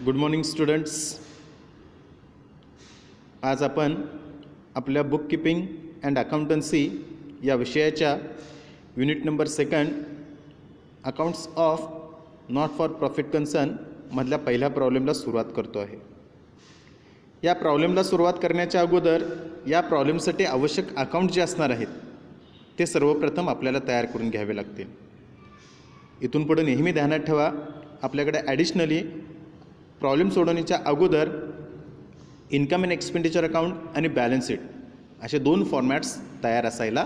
Good morning students. आज आपण आपल्या बुक कीपिंग अँड अकाउंटन्सी या विषयाच्या unit number 2 accounts of not for profit concern मधल्या पहिल्या प्रॉब्लेमला सुरुवात करतो आहे. या प्रॉब्लेमला सुरुवात करण्याच्या अगोदर या प्रॉब्लेमसाठी आवश्यक अकाउंट जे असणार आहेत ते सर्वप्रथम आपल्याला तयार करून घ्यावे लागतील. इथून पुढे नेहमी ध्यानात ठेवा, आपल्याकडे ॲडिशनली प्रॉब्लेम सोडवण्याच्या अगोदर इन्कम अँड एक्सपेंडिचर अकाउंट आणि बॅलन्स शीट असे 2 फॉर्मॅट्स तयार असायला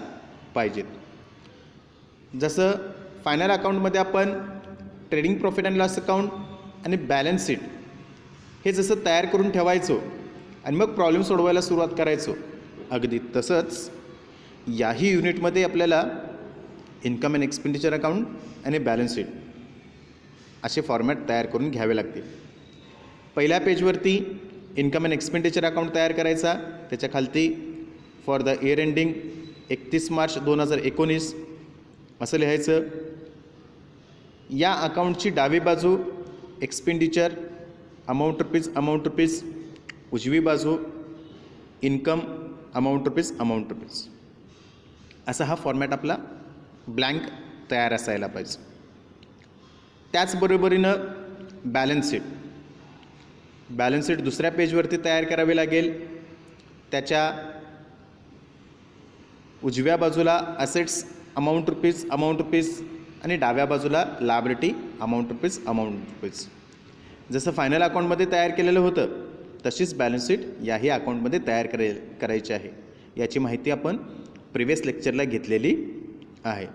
पाहिजेत. जसं फायनल अकाउंटमध्ये आपण trading profit and loss account आणि बॅलन्स शीट हे जसं तयार करून ठेवायचो आणि मग प्रॉब्लेम सोडवायला सुरुवात करायचो, अगदी तसंच याही युनिटमध्ये आपल्याला इन्कम अँड एक्सपेंडिचर अकाउंट आणि बॅलन्स शीट असे फॉर्मॅट तयार करून घ्यावे लागतील. पहिल्या पेजवरती इन्कम अँड एक्सपेंडिचर अकाउंट तयार करायचा, त्याच्या खालती for the year ending 31 March 2019 असं लिहायचं. या अकाउंटची डावी बाजू एक्सपेंडिचर अमाऊंट रुपीज, उजवी बाजू इन्कम अमाऊंट रुपीज असा हा फॉर्मॅट आपला ब्लँक तयार असायला पाहिजे. त्याचबरोबरीनं बॅलन्स शीट दुसऱ्या पेजवरती तयार करावी लागेल. त्याच्या उजव्या बाजूला असेट्स अमाऊंट रुपीज आणि डाव्या बाजूला लायबिलिटी अमाऊंट रुपीज. जसं फायनल अकाउंटमध्ये तयार केलेलं होतं तशीच बॅलन्स शीट याही अकाउंटमध्ये तयार करायची आहे. याची माहिती आपण प्रिव्हियस लेक्चरला घेतलेली आहे.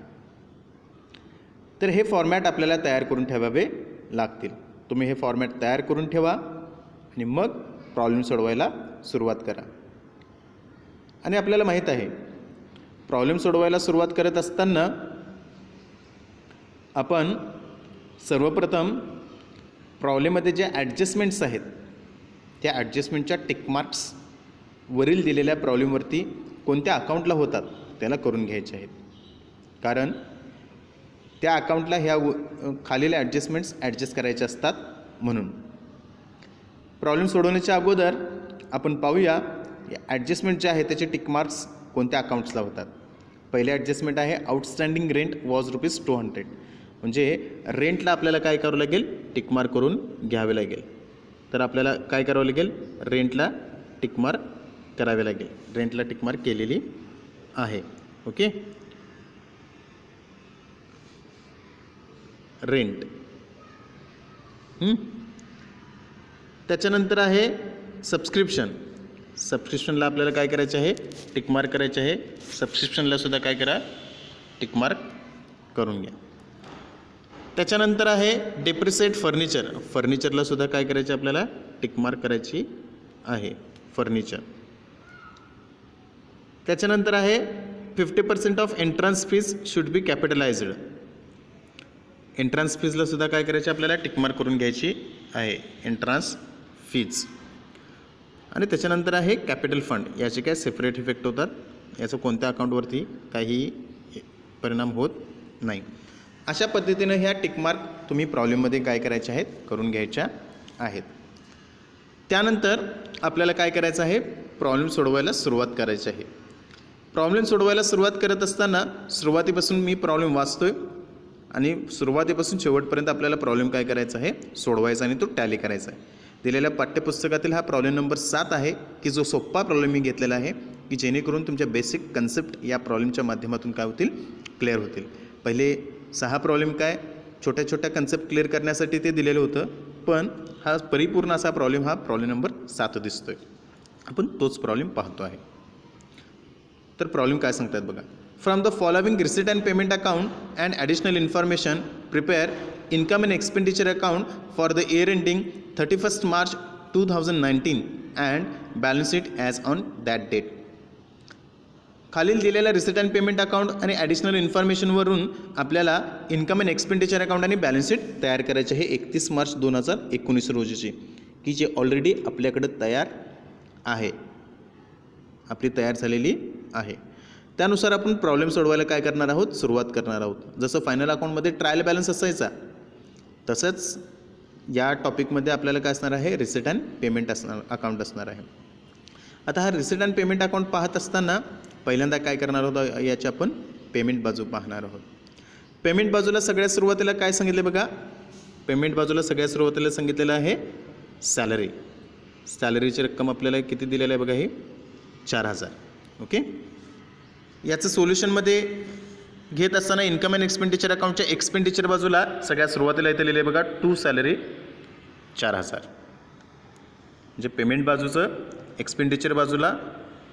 तर हे फॉर्मॅट आपल्याला तयार करून ठेवावे लागतील. तुम्ही हे फॉर्मॅट तयार करून ठेवा आणि मग प्रॉब्लेम सोडवायला सुरुवात करा. आणि आपल्याला माहीत आहे, प्रॉब्लेम सोडवायला सुरुवात करत असताना आपण सर्वप्रथम प्रॉब्लेममध्ये ज्या ॲडजस्टमेंट्स आहेत त्या ॲडजस्टमेंटच्या टिकमार्क्स वरील दिलेल्या प्रॉब्लेमवरती कोणत्या अकाउंटला होतात त्याला करून घ्यायचे आहेत. कारण त्या अकाउंटला ह्या खालील ॲडजस्टमेंट्स ॲडजस्ट करायचे असतात. म्हणून प्रॉब्लेम सोडवण्याच्या अगोदर आपण पाहूया या ॲडजस्टमेंट जे आहे त्याचे टिकमार्क्स कोणत्या अकाउंट्सला होतात. पहिले ॲडजस्टमेंट आहे आउटस्टँडिंग रेंट वॉज ₹200. म्हणजे रेंटला आपल्याला काय करावं लागेल, टिकमार्क करून घ्यावे लागेल. तर आपल्याला काय करावं लागेल, रेंटला टिकमार्क करावे लागेल. रेंटला टिकमार्क केलेली आहे. Okay, rent. त्याच्यानंतर आहे सबस्क्रिप्शनला आपल्याला काय करायचं आहे, टिकमार्क करायचं आहे. सबस्क्रिप्शनला सुद्धा काय करा, टिकमार्क करून घ्या. त्याच्यानंतर आहे डेप्रिसिएट फर्निचरला सुद्धा काय करायचं, आपल्याला टिकमार्क करायची आहे, फर्निचर. त्याच्यानंतर आहे 50% of entrance fees should be capitalised. Entrance फीजला सुद्धा काय करायचे, आपल्याला टिकमार्क करून घ्यायची आहे, एंट्रन्स फीज. आणि त्याच्यानंतर आहे कॅपिटल फंड. याचे काय सेपरेट इफेक्ट होतात, याचं कोणत्या अकाउंटवरती काही परिणाम होत नाही. अशा पद्धतीनं ह्या टिकमार्क तुम्ही प्रॉब्लेममध्ये काय करायच्या आहेत, करून घ्यायच्या आहेत. त्यानंतर आपल्याला काय करायचं आहे, प्रॉब्लेम सोडवायला सुरुवात करायची आहे. प्रॉब्लेम सोडवायला सुरुवात करत असताना सुरुवातीपासून मी प्रॉब्लेम वाचतोय आणि सुरुवातीपासून शेवटपर्यंत आपल्याला प्रॉब्लेम काय करायचा आहे, सोडवायचा आणि तो टॅली करायचा आहे. दिलेल्या पाठ्यपुस्तकातील हा प्रॉब्लेम नंबर 7 आहे, की जो सोप्पा प्रॉब्लेम मी घेतलेला आहे, की जेणेकरून तुमच्या बेसिक कन्सेप्ट या प्रॉब्लेमच्या माध्यमातून काय होतील, क्लिअर होतील. पहिले 6 प्रॉब्लेम काय छोट्या छोट्या कन्सेप्ट क्लिअर करण्यासाठी ते दिलेलं होतं, पण हा परिपूर्ण असा प्रॉब्लेम हा प्रॉब्लेम नंबर 7 दिसतोय. आपण तोच प्रॉब्लेम पाहतो आहे. तर प्रॉब्लेम काय सांगतात बघा. From the following receipt and payment account and additional information prepare income and expenditure account for the year ending 31 March 2019 and balance sheet as on that date. खालील दिलेल्या रिसीट अँड पेमेंट अकाउंट आणि additional इन्फॉर्मेशनवरून आपल्याला income and expenditure account आणि balance sheet तयार करायचे आहे 31 March 2019 रोजीची, की जे ऑलरेडी आपल्याकडे तयार आहे, आपली तयार झालेली आहे. त्यानुसार आपण प्रॉब्लेम सोडवायला काय करणार आहोत, सुरुवात करणार आहोत. जसं फायनल अकाउंटमध्ये ट्रायल बॅलन्स असायचा तसंच या टॉपिकमध्ये आपल्याला काय असणार आहे, रिसिट अँड पेमेंट अकाउंट असणार आहे. आता हा रिसिट अँड पेमेंट अकाउंट पाहत असताना पहिल्यांदा काय करणार आहोत, याची आपण पेमेंट बाजू पाहणार आहोत. पेमेंट बाजूला सगळ्यात सुरुवातीला काय सांगितले बघा, पेमेंट बाजूला सगळ्यात सुरुवातीला सांगितलेलं आहे सॅलरी. सॅलरीची रक्कम आपल्याला किती दिलेलं आहे बघा, हे 4,000. ओके. याचं सोल्युशनमध्ये घेत असताना इन्कम अँड एक्सपेंडिचर अकाउंटच्या एक्सपेंडिचर बाजूला सगळ्यात सुरुवातीला इथे लिहिले बघा टू सॅलरी 4,000. म्हणजे पेमेंट बाजूचं एक्सपेंडिचर बाजूला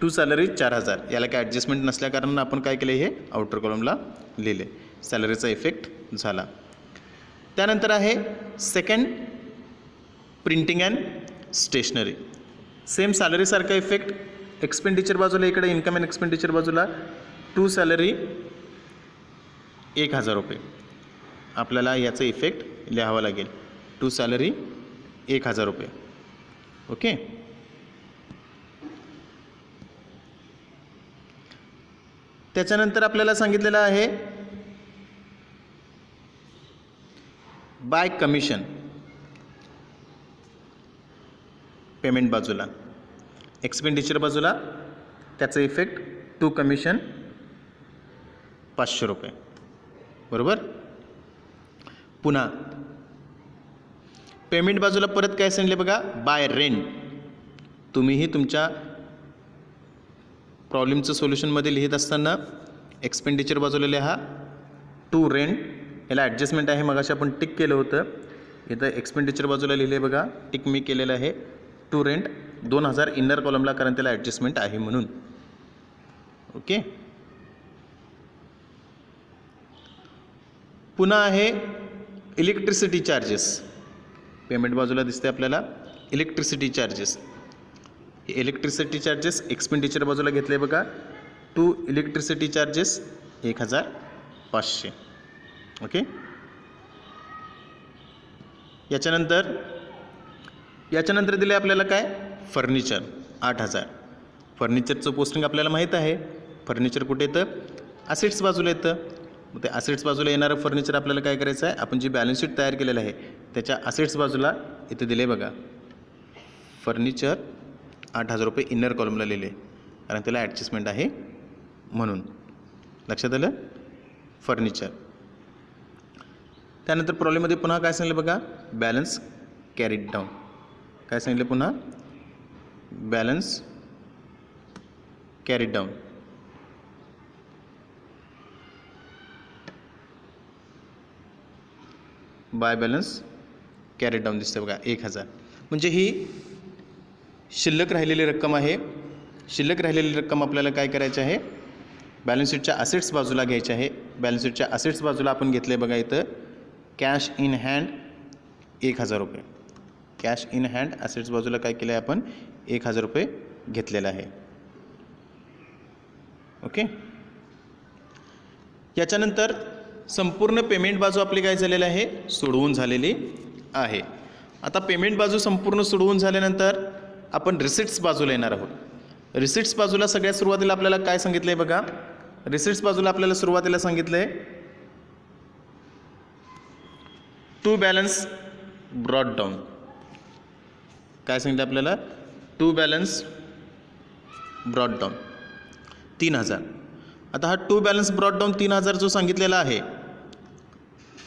टू सॅलरी 4,000. याला काय ॲडजस्टमेंट नसल्याकारणानं आपण काय केले, हे आउटर कॉलमला लिहिले. सॅलरीचा इफेक्ट झाला. त्यानंतर आहे second printing and stationery. Same सॅलरीसारखा इफेक्ट. एक्सपेंडिचर बाजूला इकडे इन्कम अँड एक्सपेंडिचर बाजूला टू सॅलरी 1,000 रुपये. आपल्याला याचं इफेक्ट लिहावं लागेल. टू सॅलरी 1,000 रुपये. ओके. त्याच्यानंतर आपल्याला सांगितलेलं आहे बाय कमिशन. पेमेंट बाजूला एक्सपेंडिचर बाजूला त्याचं इफेक्ट टू कमिशन 500 रुपये. बरोबर. पुन्हा पेमेंट बाजूला परत काय सांगितले बघा, बाय रेंट. तुम्हीही तुमच्या प्रॉब्लेमचं सोल्युशनमध्ये लिहित असताना एक्सपेंडिचर बाजूला लिहा टू रेंट. याला ॲडजस्टमेंट आहे, मगाशी आपण टिक केलं होतं. इथं एक्सपेंडिचर बाजूला लिहिले बघा, टिक मी केलेलं आहे. टू रेंट 2,000 इनर कॉलमला, कारण त्याला ॲडजस्टमेंट आहे म्हणून. ओके. पुन्हा आहे इलेक्ट्रिसिटी चार्जेस. पेमेंट बाजूला दिसते आपल्याला electricity charges. Electricity charges expenditure बाजूला घेतले बघा टू इलेक्ट्रिसिटी चार्जेस 1,500. ओके. याच्यानंतर दिले आपल्याला काय, फर्निचर 8,000. फर्निचरचं पोस्टिंग आपल्याला माहीत आहे. फर्निचर कुठे येतं, असेट्स बाजूला येतं. मग ते असेट्स बाजूला येणारं फर्निचर आपल्याला काय करायचं आहे, आपण जी बॅलन्स शीट तयार केलेलं आहे त्याच्या असेट्स बाजूला इथे दिले बघा फर्निचर 8,000 रुपये इनर कॉलमला लिहिले, कारण त्याला ॲडजस्टमेंट आहे म्हणून. लक्षात आलं. फर्निचर. त्यानंतर प्रॉब्लेममध्ये पुन्हा काय सांगितलं बघा, बॅलन्स कॅरीड डाऊन. काय सांगितलं पुन्हा, balance carried down. By balance carried down दिसते बघा 1,000. म्हणजे ही शिल्लक राहिलेली रक्कम आहे. शिल्लक राहिलेली रक्कम आपल्याला काय करायची आहे, बॅलन्स शीटच्या असेट्स बाजूला घ्यायची आहे. बॅलन्स शीटच्या असेट्स बाजूला आपण घेतले बघा इथं कॅश इन हँड 1,000 रुपये. कॅश इन हँड असेट्स बाजूला काय केलं आहे आपण, 1,000 रुपये घेतलेलं आहे. ओके. याच्यानंतर संपूर्ण पेमेंट बाजू आपली काय झालेली आहे, सोडवून झालेली आहे. आता पेमेंट बाजू संपूर्ण सोडवून झाल्यानंतर आपण रिसिट्स बाजूला येणार आहोत. रिसिट्स बाजूला सगळ्यात सुरुवातीला आपल्याला काय सांगितलं आहे बघा, रिसिट्स बाजूला आपल्याला सुरुवातीला सांगितलं आहे टू बॅलन्स ब्रॉट डाऊन. काय सांगितलं आपल्याला, टू बॅलन्स ब्रॉट डाऊन 3,000. आता हा टू बॅलन्स ब्रॉट डाऊन 3,000 जो सांगितलेला आहे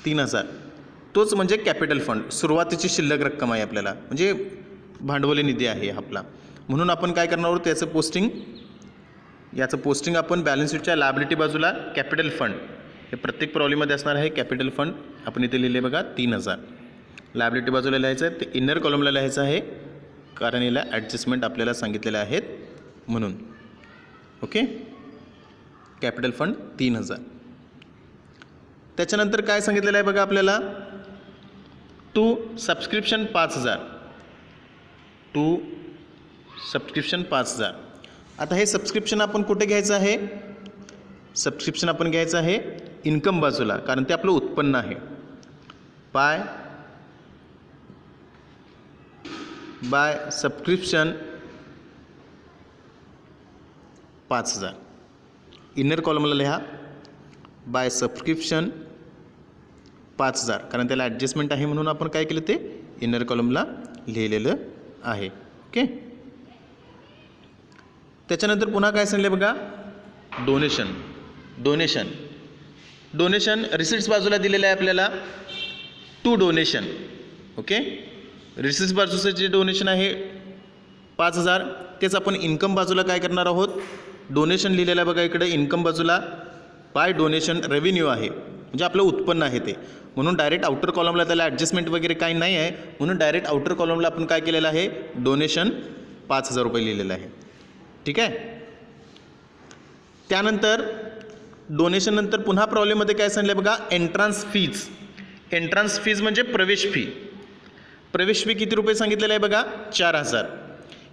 3,000 तोच म्हणजे कॅपिटल फंड. सुरुवातीची शिल्लक रक्कम आहे आपल्याला, म्हणजे भांडवली निधी आहे आपला. म्हणून आपण काय करणार आहोत, याचं पोस्टिंग आपण बॅलन्स शीटच्या लायबिलिटी बाजूला कॅपिटल फंड. हे प्रत्येक प्रॉब्लेममध्ये असणार आहे कॅपिटल फंड. आपण इथे लिहिले बघा 3,000. लायबिलिटी बाजूला लिहायचं आहे, ते इनर कॉलमला लिहायचं आहे, कारण याला ॲडजस्टमेंट आपल्याला सांगितलेले आहेत म्हणून. ओके. Capital fund 3,000. त्याच्यानंतर काय सांगितलेलं आहे बघा आपल्याला, टू सबस्क्रिप्शन 5,000. To subscription 5,000. आता हे सबस्क्रिप्शन आपण कुठे घ्यायचं आहे, सबस्क्रिप्शन आपण घ्यायचं आहे इन्कम बाजूला, कारण ते आपलं उत्पन्न आहे. Bye subscription 5,000. इनर कॉलमला लिहा बाय सबस्क्रिप्शन 5,000, कारण त्याला ॲडजस्टमेंट आहे म्हणून आपण काय केलं, ते इनर कॉलमला लिहिलेलं आहे. ओके. त्याच्यानंतर पुन्हा काय सांगितलं बघा, डोनेशन रिसिट्स बाजूला दिलेलं आहे आपल्याला टू डोनेशन. ओके. रिसिट्स बाजूचं जे डोनेशन आहे 5,000 तेच आपण इन्कम बाजूला काय करणार आहोत, डोनेशन लिहिलेलं आहे बघा इकडे इन्कम बाजूला बाय डोनेशन रेव्हेन्यू आहे, म्हणजे आपलं उत्पन्न आहे ते. म्हणून डायरेक्ट आउटर कॉलमला त्याला ॲडजस्टमेंट वगैरे काही नाही आहे, म्हणून डायरेक्ट आउटर कॉलमला आपण काय केलेलं आहे, डोनेशन 5,000 रुपये लिहिलेलं आहे. ठीक आहे. त्यानंतर डोनेशन नंतर पुन्हा प्रॉब्लेममध्ये काय सांगितलं बघा, एंट्रान्स फीज म्हणजे प्रवेश फी किती रुपये सांगितलेलं आहे बघा, 4,000.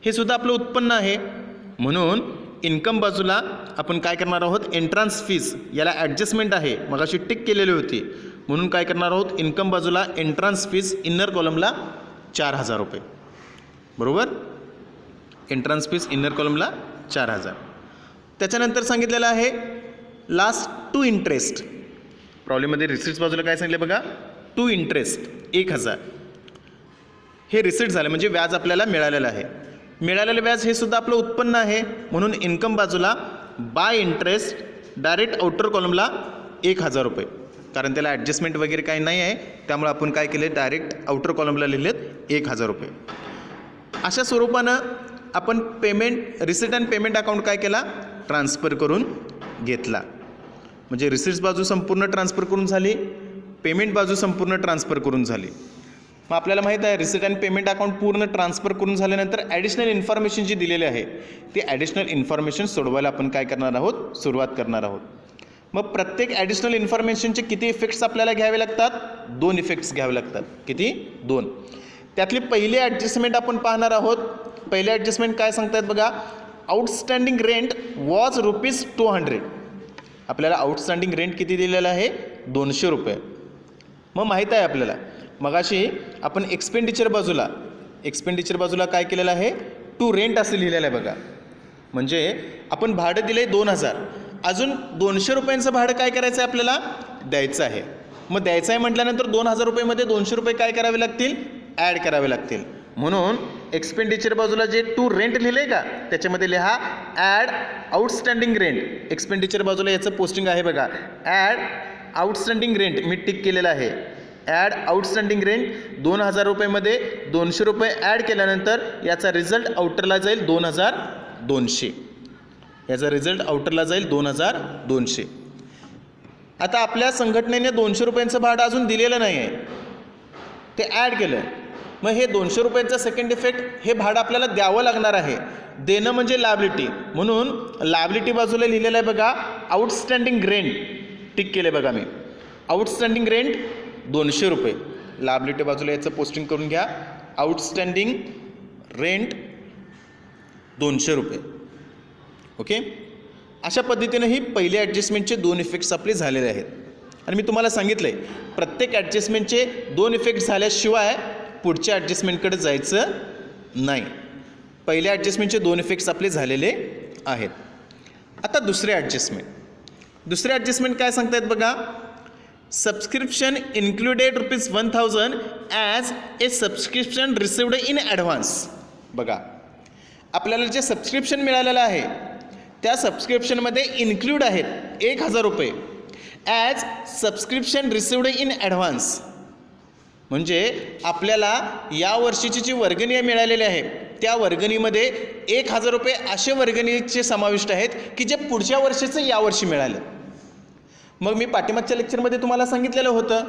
हे सुद्धा आपलं उत्पन्न आहे, म्हणून इन्कम बाजूला आपण काय करणार आहोत, एंट्रान्स फीज याला ॲडजस्टमेंट आहे, मगाशी टिक केलेली होती, म्हणून काय करणार आहोत, इन्कम बाजूला एंट्रान्स फीज इनर कॉलमला 4,000 रुपये. बरोबर. Entrance fees inner कॉलमला 4,000. त्याच्यानंतर सांगितलेलं आहे लास्ट टू इंटरेस्ट. प्रॉब्लेममध्ये रिसिट्स बाजूला काय सांगितलं बघा, टू इंटरेस्ट 1,000. हे रिसिट झालं म्हणजे व्याज आपल्याला मिळालेलं आहे. मिळालेलं व्याज हे सुद्धा आपलं उत्पन्न आहे, म्हणून इन्कम बाजूला बाय इंटरेस्ट डायरेक्ट आउटर कॉलमला 1,000 रुपये, कारण त्याला ॲडजस्टमेंट वगैरे काही नाही आहे, त्यामुळे आपण काय केले, डायरेक्ट आउटर कॉलमला लिहिलेत 1,000 रुपये. अशा स्वरूपानं आपण रिसिट अँड पेमेंट अकाउंट काय केला, ट्रान्सफर करून घेतला. म्हणजे रिसिट्स बाजू संपूर्ण ट्रान्सफर करून झाली, पेमेंट बाजू संपूर्ण ट्रान्सफर करून झाली. मग आपल्याला माहीत आहे रिसिट अँड पेमेंट अकाउंट पूर्ण ट्रान्सफर करून झाल्यानंतर ॲडिशनल इन्फॉर्मेशन जी दिलेली आहे ती ॲडिशनल इन्फॉर्मेशन सोडवायला आपण काय करणार आहोत, सुरुवात करणार आहोत. मग प्रत्येक ॲडिशनल इन्फॉर्मेशनचे किती इफेक्ट्स आपल्याला घ्यावे लागतात, 2 इफेक्ट्स घ्यावे लागतात. किती, 2. त्यातली पहिली ॲडजस्टमेंट आपण पाहणार आहोत. पहिली ॲडजस्टमेंट काय सांगतायत बघा, आउटस्टँडिंग रेंट वॉज ₹200. आपल्याला आउटस्टँडिंग रेंट किती दिलेलं आहे, 200 रुपये. मग माहीत आहे आपल्याला मगाशी आपण एक्सपेंडिचर बाजूला काय केलेलं आहे, टू रेंट असं लिहिलेलं आहे बघा. म्हणजे आपण भाडं दिलं आहे 2,000, अजून 200 रुपयांचं भाडं काय करायचं आहे, आपल्याला द्यायचं आहे. मग द्यायचं आहे म्हटल्यानंतर 2,000 रुपयेमध्ये 200 रुपये काय करावे लागतील, ॲड करावे लागतील. म्हणून एक्सपेंडिचर बाजूला जे टू रेंट लिहिले आहे का त्याच्यामध्ये लिहा ॲड आउटस्टँडिंग रेंट. एक्सपेंडिचर बाजूला याचं पोस्टिंग आहे बघा, ॲड आउटस्टँडिंग रेंट, मी टिक केलेलं आहे. ॲड आउटस्टँडिंग रेंट 2,000 रुपयेमध्ये 200 रुपये ॲड केल्यानंतर याचा रिझल्ट आउटरला जाईल 2,200. याचा रिझल्ट आउटरला जाईल 2,200. आता आपल्या संघटनेने 200 रुपयांचं भाडं अजून दिलेलं नाही आहे, ते ॲड केलं. मग हे 200 रुपयांचा सेकंड इफेक्ट, हे भाडं आपल्याला द्यावं लागणार आहे. देणं म्हणजे लायबिलिटी, म्हणून लायबिलिटी बाजूला लिहिलेलं आहे बघा आउटस्टँडिंग रेंट, टिक केले बघा मी. आउटस्टँडिंग रेंट 200 रुपये, लायबिलिटी बाजूला याचं पोस्टिंग करून घ्या, आउटस्टँडिंग रेंट 200 रुपये. ओके. अशा पद्धतीनं ही पहिल्या ॲडजस्टमेंटचे 2 इफेक्ट्स आपले झालेले आहेत. आणि मी तुम्हाला सांगितलं आहे प्रत्येक ॲडजस्टमेंटचे 2 इफेक्ट्स झाल्याशिवाय पुढच्या ॲडजस्टमेंटकडे जायचं नाही. पहिल्या ॲडजस्टमेंटचे 2 इफेक्ट्स आपले झालेले आहेत. आता दुसरे ॲडजस्टमेंट काय सांगतायत बघा, subscription included ₹1,000 as A subscription received in advance. बघा आपल्याला जे सबस्क्रिप्शन मिळालेलं आहे त्या सबस्क्रिप्शनमध्ये इन्क्लूड आहेत 1,000 रुपये as subscription received in advance. म्हणजे आपल्याला या वर्षीची जी वर्गणी मिळालेली आहे त्या वर्गणीमध्ये 1,000 रुपये असे वर्गणीचे समाविष्ट आहेत की जे पुढच्या वर्षीचं यावर्षी मिळालं. मग मी पाठीमागच्या लेक्चरमध्ये तुम्हाला सांगितलेलं होतं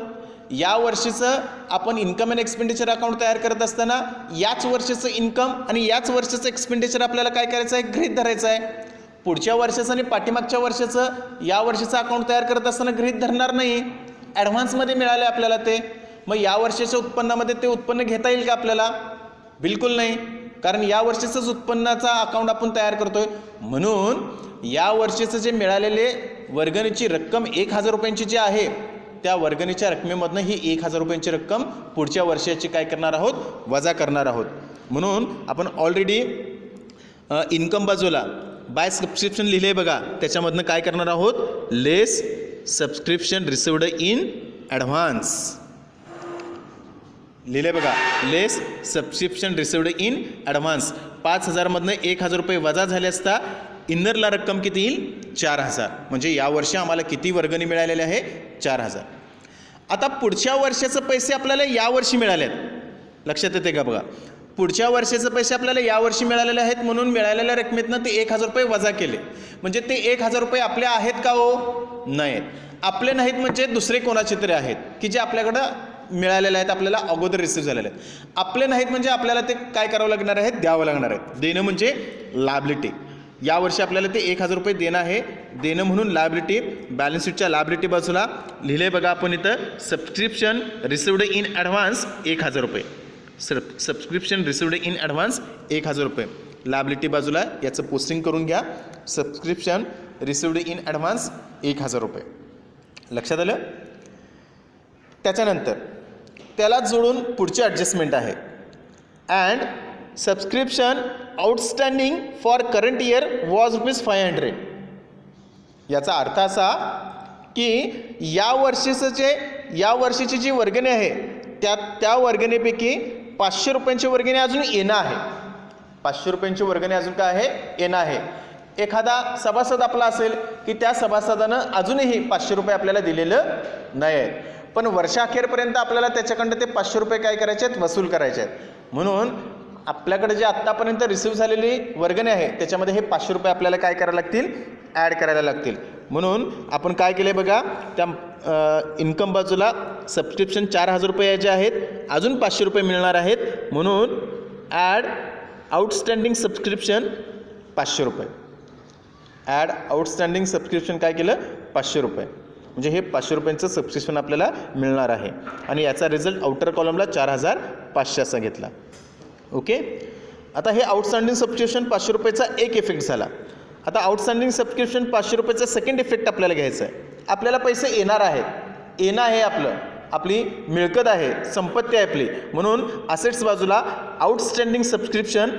या वर्षीचं आपण इन्कम अँड एक्सपेंडिचर अकाउंट तयार करत असताना याच वर्षीचं इन्कम आणि याच वर्षीचं एक्सपेंडिचर आपल्याला काय करायचं आहे, गृहीत धरायचं आहे. पुढच्या वर्षाचं आणि पाठीमागच्या वर्षाचं या वर्षीचं अकाउंट तयार करत असताना गृहीत धरणार नाही, ॲडव्हान्समध्ये मिळालं आपल्याला ते. मग या वर्षाच्या उत्पन्नामध्ये ते उत्पन्न घेता येईल का आपल्याला, बिलकुल नाही, कारण या वर्षीचंच उत्पन्नाचा अकाउंट आपण तयार करतोय. म्हणून या वर्षीचं जे मिळालेले वर्गणीची रक्कम 1,000 रुपयांची जी आहे त्या वर्गणीच्या रकमेमधनं ही 1,000 रुपयांची रक्कम पुढच्या वर्षाची काय करणार आहोत, वजा करणार आहोत. म्हणून आपण ऑलरेडी इन्कम बाजूला बाय सबस्क्रिप्शन लिहिले बघा, त्याच्यामधनं काय करणार आहोत, लेस सबस्क्रिप्शन रिसिव्ड इन ॲडव्हान्स. लिहिले बघा, लेस सबस्क्रिप्शन रिसिव्ड इन ॲडव्हान्स 5,000मधनं 1,000 रुपये वजा झाले असता इन्नरला रक्कम किती येईल 4,000. म्हणजे यावर्षी आम्हाला किती वर्गणी मिळालेले आहे 4,000. आता पुढच्या वर्षाचे पैसे आपल्याला यावर्षी मिळाले आहेत, लक्षात येते का बघा. पुढच्या वर्षाचे पैसे आपल्याला यावर्षी मिळालेले आहेत म्हणून मिळालेल्या रकमेतनं ते 1,000 रुपये वजा केले. म्हणजे ते 1,000 रुपये आपले आहेत का हो? नाही, आपले नाहीत. म्हणजे दुसरे कोणाचे तरी आहेत की जे आपल्याकडं मिळालेले आहेत, आपल्याला अगोदर रिसिव्ह झालेले आहेत. आपले नाहीत म्हणजे आपल्याला ते काय करावं लागणार आहे, द्यावं लागणार आहे. देणं म्हणजे लायबिलिटी. यावर्षी आपल्याला ते 1,000 रुपये देणं आहे, देणं म्हणून लायबिलिटी. बॅलन्स शीटच्या लायबिलिटी बाजूला लिहिले बघा आपण इथं सबस्क्रिप्शन रिसिव्ड इन ॲडव्हान्स 1,000 रुपये. सबस्क्रिप्शन रिसिव्ड इन ॲडव्हान्स 1,000 रुपये. लायबिलिटी बाजूला याचं पोस्टिंग करून घ्या, सबस्क्रिप्शन रिसिव्ड इन ॲडव्हान्स 1,000 रुपये. लक्षात आलं. त्याच्यानंतर त्याला जोडून पुढची ॲडजस्टमेंट आहे. And subscription outstanding for current year was ₹500. याचा अर्थ असा की या वर्षीची जी वर्गणी आहे त्या वर्गणीपैकी 500 रुपयांची वर्गणी अजून येणं आहे. 500 रुपयांची वर्गणी अजून काय आहे, येणं आहे. एखादा सभासद आपला असेल की त्या सभासदानं अजूनही 500 रुपये आपल्याला दिलेलं नाही आहे, पण वर्षाअखेरपर्यंत आपल्याला त्याच्याकडं ते 500 रुपये काय करायचे आहेत, वसूल करायचे आहेत. म्हणून आपल्याकडे जे आत्तापर्यंत रिसिव्ह झालेली वर्गणी आहे त्याच्यामध्ये हे 500 रुपये आपल्याला काय करायला लागतील, ॲड करायला लागतील. म्हणून आपण काय केले बघा, त्या इन्कम बाजूला सबस्क्रिप्शन 4,000 रुपये जे आहेत, अजून 500 रुपये मिळणार आहेत. म्हणून ॲड आउटस्टँडिंग सबस्क्रिप्शन 500 रुपये. ॲड आउटस्टँडिंग सबस्क्रिप्शन काय केलं, 500 रुपये. म्हणजे हे 500 रुपयांचं सबस्क्रिप्शन आपल्याला मिळणार आहे. आणि याचा रिझल्ट आउटर कॉलमला 4,500 असा घेतला. ओके. आता हे आउटस्टँडिंग सबस्क्रिप्शन 500 रुपयाचा एक इफेक्ट झाला. आता आउटस्टँडिंग सबस्क्रिप्शन 500 रुपयाचा सेकंड इफेक्ट आपल्याला घ्यायचा आहे. आपल्याला पैसे येणार आहेत, येणं आहे आपलं, आपली मिळकत आहे, संपत्ती आहे आपली. म्हणून असेट्स बाजूला आउटस्टँडिंग सबस्क्रिप्शन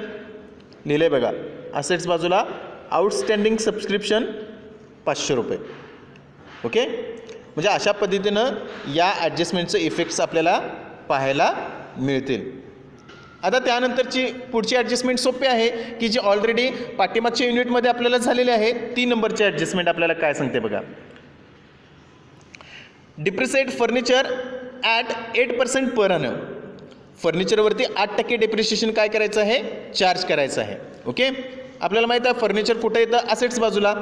लिहिले बघा, असेट्स बाजूला आउटस्टँडिंग सबस्क्रिप्शन 500 रुपये. ओके. म्हणजे अशा पद्धतीनं या ॲडजस्टमेंटचे इफेक्ट्स आपल्याला पाहायला मिळतील. आता त्यानंतरची पुढची ॲडजस्टमेंट सोपी आहे की जी ऑलरेडी पाठीमागच्या युनिटमध्ये आपल्याला झालेली आहे. 3 नंबरची ॲडजस्टमेंट आपल्याला काय सांगते बघा. Depreciate furniture at 8% per annum. फर्निचरवरती 8% डेप्रिशिएशन काय करायचं आहे, चार्ज करायचं आहे. ओके. आपल्याला माहीत आहे फर्निचर कुठे येतं, असेट्स बाजूला.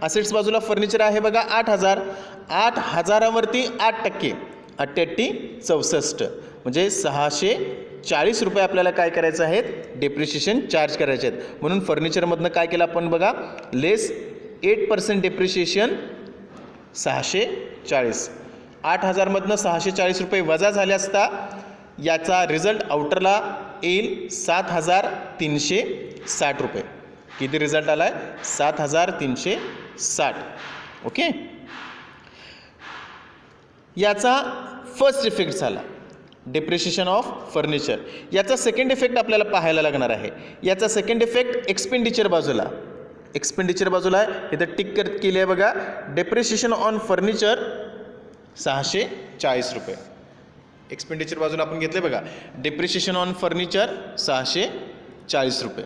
असेट्स बाजूला फर्निचर आहे बघा 8,000. 8,000वरती 8%, 8 64 म्हणजे 640 रुपये आपल्याला काय करायचं आहे, डेप्रिशिएशन चार्ज करायचे आहेत. म्हणून फर्निचरमधनं काय केलं आपण बघा, लेस 8% डेप्रिशिएशन 640. 8,000मधनं 640 रुपये वजा झाले असता याचा रिझल्ट आउटरला येईल 7,360 रुपये. किती रिझल्ट आला आहे, 7,360. ओके. याचा फर्स्ट इफेक्ट झाला डेप्रिशिएशन ऑफ फर्निचर. याचा सेकंड इफेक्ट आपल्याला पाहायला लागणार आहे. याचा सेकंड इफेक्ट एक्सपेंडिचर बाजूला. एक्सपेंडिचर बाजूला आहे, इथं टिक केली आहे बघा. डेप्रिशिएशन ऑन फर्निचर 640 रुपये. एक्सपेंडिचर बाजूला आपण घेतले बघा, डेप्रिशिएशन ऑन फर्निचर 640 रुपये.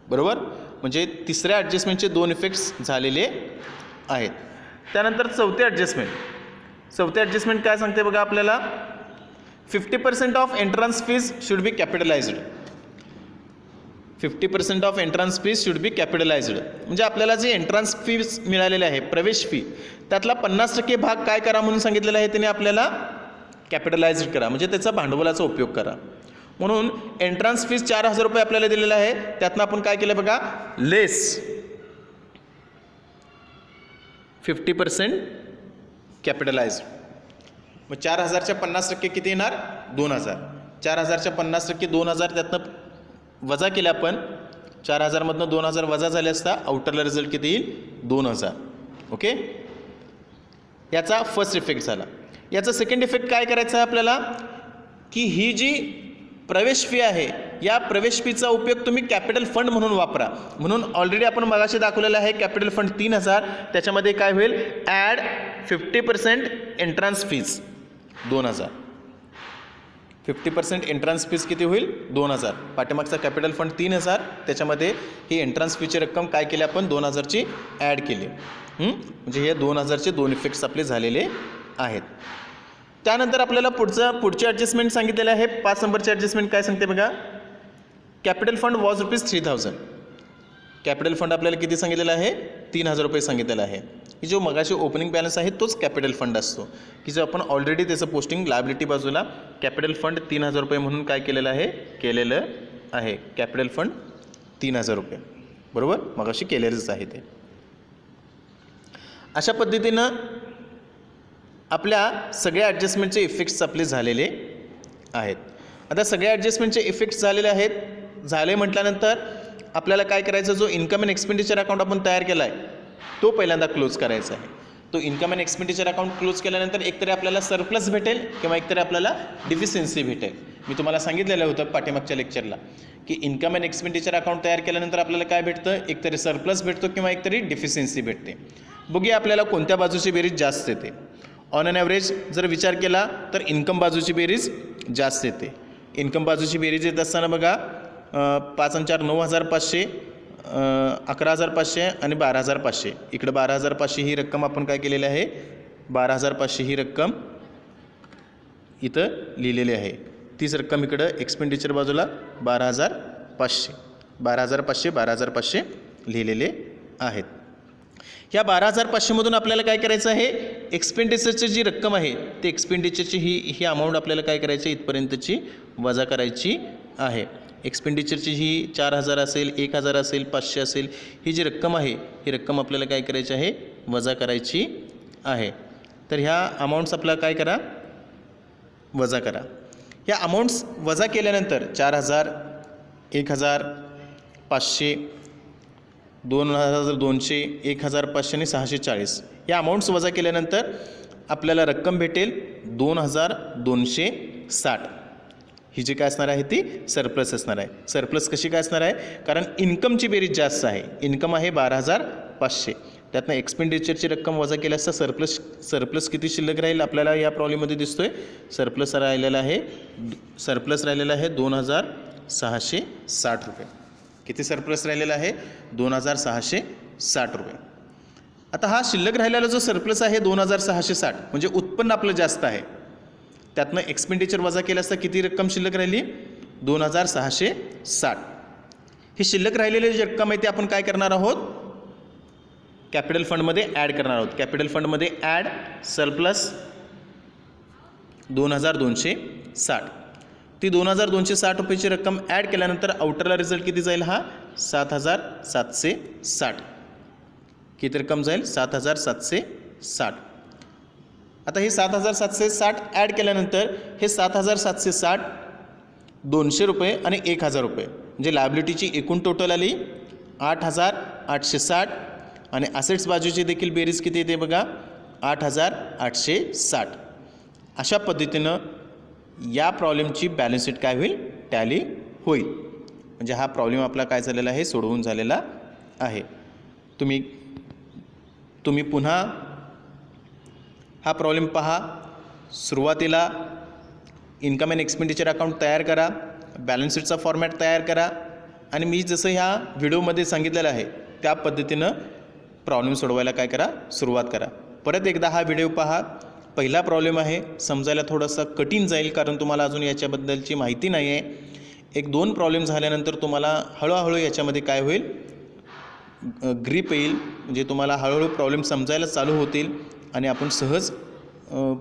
बरोबर. म्हणजे तिसऱ्या ॲडजस्टमेंटचे 2 इफेक्ट्स झालेले आहेत. त्यानंतर चौथी ॲडजस्टमेंट. चौथी ॲडजस्टमेंट काय सांगते बघा आपल्याला, 50% of entrance fees should be capitalised. 50% of entrance fees should be capitalised. म्हणजे आपल्याला जे एंट्रन्स फीज मिळालेले आहे, प्रवेश फी, त्यातला 50% भाग काय करा म्हणून सांगितलेलं आहे त्याने आपल्याला, कॅपिटलाइज्ड करा. म्हणजे त्याचा भांडवलाचा उपयोग करा. म्हणून एंट्रन्स फीज 4,000 रुपये आपल्याला दिलेलं आहे. त्यातनं आपण काय केलं बघा, लेस 50% कॅपिटलाइज्ड. मग 4,000च्या 50% किती येणार, 2,000. 4,000च्या 50% 2,000, त्यातनं वजा केले आपण. 4,000मधनं 2,000 वजा झाले असता आउटरला रिझल्ट किती येईल, 2,000. ओके. याचा फर्स्ट इफेक्ट झाला. याचा सेकंड इफेक्ट काय करायचा आहे आपल्याला, की ही जी प्रवेश फी आहे, या प्रवेश फीचा उपयोग तुम्ही कॅपिटल फंड म्हणून वापरा. म्हणून ऑलरेडी आपण मगाशी दाखवलेलं आहे कॅपिटल फंड 3,000. त्याच्यामध्ये काय होईल, add 50% entrance fees 2,000. 50% entrance fees किती होईल 2000. पाठीमागचा कॅपिटल फंड 3000, त्याच्यामध्ये ही एंट्रन्स फीची रक्कम काय केली आपण 2000ची ॲड केली. म्हणजे हे 2000चे दोन इफेक्ट्स आपले झालेले आहेत. त्यानंतर आपल्याला पुढचे ॲडजस्टमेंट सांगितलेले आहे. 5 नंबरचे ॲडजस्टमेंट काय सांगते बघा. Capital fund was ₹3000. Capital fund आपल्याला किती सांगितलेलं आहे 3000 रुपये सांगितलेलं आहे. ही जो मगाशी ओपनिंग बॅलन्स आहे तोच कॅपिटल फंड असतो की जो आपण ऑलरेडी त्याचं पोस्टिंग लायबिलिटी बाजूला कॅपिटल फंड 3000 रुपये म्हणून काय केलेलं आहे कॅपिटल फंड 3000 रुपये, बरोबर, मगाशी केलेलंच आहे ते. अशा पद्धतीनं आपल्या सगळ्या ॲडजस्टमेंटचे इफेक्ट्स आपले झालेले आहेत. आता सगळ्या ॲडजस्टमेंटचे इफेक्ट्स झालेले आहेत. झाले म्हटल्यानंतर आपल्याला काय करायचं, जो इन्कम अँड एक्सपेंडिचर अकाउंट आपण तयार केला आहे तो पहिल्यांदा क्लोज करायचा आहे. तो income and expenditure account close केल्यानंतर एकतरी आपल्याला सरप्लस भेटेल किंवा एकतरी आपल्याला डिफिशियन्सी भेटेल. मी तुम्हाला सांगितलेलं होतं पाठीमागच्या लेक्चरला की इन्कम अँड एक्सपेंडिचर अकाउंट तयार केल्यानंतर आपल्याला काय भेटतं, एकतरी सरप्लस भेटतो किंवा एकतरी डिफिशियन्सी भेटते. बघूया आपल्याला कोणत्या बाजूची बेरीज जास्त येते. ऑन अन ॲव्हरेज जर विचार केला तर इन्कम बाजूची बेरीज जास्त येते. इन्कम बाजूची बेरीज येत असताना बघा 5 आणि 4 9500, 11500 आणि 12500. इकडं 12500 ही रक्कम आपण काय केलेली आहे, 12500 ही रक्कम इथं लिहिलेली आहे. तीच रक्कम इकडं एक्सपेंडिचर बाजूला 12500 12500 लिहिलेले आहेत. ह्या 12500मधून आपल्याला काय करायचं आहे, एक्सपेंडिचरची जी रक्कम आहे ते एक्सपेंडिचरची ही अमाऊंट आपल्याला काय करायची इथपर्यंतची वजा करायची आहे. एक्सपेंडिचरची ही 4000 असेल, 1000 असेल, 500 असेल, ही जी रक्कम आहे ही रक्कम आपल्याला काय करायची आहे वजा करायची आहे. तर ह्या अमाऊंट्स आपल्याला काय करा वजा करा. ह्या अमाऊंट्स वजा केल्यानंतर 4000, 1000, 500, 2200, 1500 आणि 640 या अमाऊंट्स वजा केल्यानंतर आपल्याला रक्कम भेटेल 2260. ही जी काय असणार आहे ती सरप्लस असणार आहे. सरप्लस कशी काय असणार आहे, कारण इन्कमची बेरीज जास्त आहे. इन्कम आहे 12500, त्यातनं एक्सपेंडिचरची रक्कम वजा केली असता सरप्लस किती शिल्लक राहील आपल्याला या प्रॉब्लेममध्ये दिसतोय. सरप्लस राहिलेला आहे 2660 रुपये. किती सरप्लस राहिलेला आहे 2660 रुपये. आता हा शिल्लक राहिलेला जो सरप्लस आहे 2660 म्हणजे उत्पन्न आपलं जास्त आहे. त्यातनं एक्सपेंडिचर वजा केलं असता किती रक्कम शिल्लक राहिली 2660. ही शिल्लक राहिलेली जी रक्कम आहे ती आपण काय करणार आहोत कॅपिटल फंडमध्ये ॲड करणार आहोत. कॅपिटल फंडमध्ये ॲड सरप्लस 2260. ती 2260 रुपयाची रक्कम ॲड केल्यानंतर आउटरला रिझल्ट किती जाईल हा 7760. किती रक्कम जाईल 7760. आता हे 7760 ॲड केल्यानंतर हे 7760 200 रुपये आणि 1000 रुपये म्हणजे लायबिलिटीची एकूण टोटल आली 8860 आणि असेट्स बाजूची देखील बेरीज किती येते बघा 8860. अशा पद्धतीनं या प्रॉब्लेमची बॅलन्स शीट काय होईल टॅली होईल. म्हणजे हा प्रॉब्लेम आपला काय झालेला आहे सोडवून झालेला आहे. तुम्ही पुन्हा हा प्रॉब्लेम पहा. सुरुवातीला इन्कम अँड एक्सपेंडिचर अकाउंट तयार करा, बॅलन्स शीटचा फॉर्मॅट तयार करा आणि मी जसं ह्या व्हिडिओमध्ये सांगितलेलं आहे त्या पद्धतीनं प्रॉब्लेम सोडवायला काय करा सुरुवात करा. परत एकदा हा व्हिडिओ पहा. पहिला प्रॉब्लेम आहे, समजायला थोडासा कठीण जाईल कारण तुम्हाला अजून याच्याबद्दलची माहिती नाही आहे. 1-2 प्रॉब्लेम झाल्यानंतर तुम्हाला हळूहळू याच्यामध्ये काय होईल ग्रीप येईल. म्हणजे तुम्हाला हळूहळू प्रॉब्लेम समजायला चालू होतील आणि आपण सहज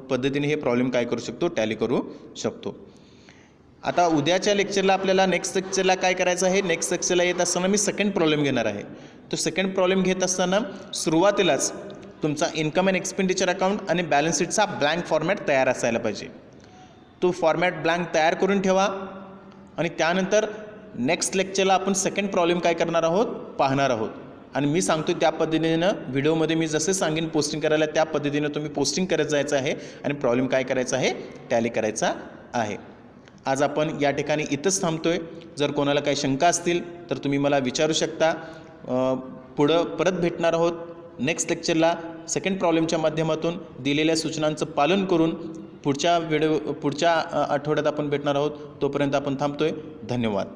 पद्धतीने हे प्रॉब्लेम काय करू शकतो टॅली करू शकतो. आता उद्याच्या लेक्चरला आपल्याला नेक्स्ट लेक्चरला काय करायचं आहे, नेक्स्ट लेक्चरला येत असताना मी सेकंड प्रॉब्लेम घेणार आहे. तो सेकंड प्रॉब्लेम घेत असताना सुरुवातीलाच तुमचा इन्कम अँड एक्सपेंडिचर अकाउंट आणि बॅलन्स शीटचा ब्लँक फॉर्मॅट तयार असायला पाहिजे. तो फॉर्मॅट ब्लँक तयार करून ठेवा आणि त्यानंतर नेक्स्ट लेक्चरला आपण सेकंड प्रॉब्लेम काय करणार आहोत पाहणार आहोत. आणि मी सांगतो त्या पद्धतीनं व्हिडिओमध्ये मी जसे सांगेन पोस्टिंग करायला त्या पद्धतीनं तुम्ही पोस्टिंग करत जायचं आहे आणि प्रॉब्लेम काय करायचा आहे टॅली करायचा आहे. आज आपण या ठिकाणी इथंच थांबतो आहे. जर कोणाला काही शंका असतील तर तुम्ही मला विचारू शकता. पुढं परत भेटणार आहोत नेक्स्ट लेक्चरला सेकंड प्रॉब्लेमच्या माध्यमातून. दिलेल्या सूचनांचं पालन करून पुढच्या आठवड्यात आपण भेटणार आहोत. तोपर्यंत आपण थांबतोय. धन्यवाद.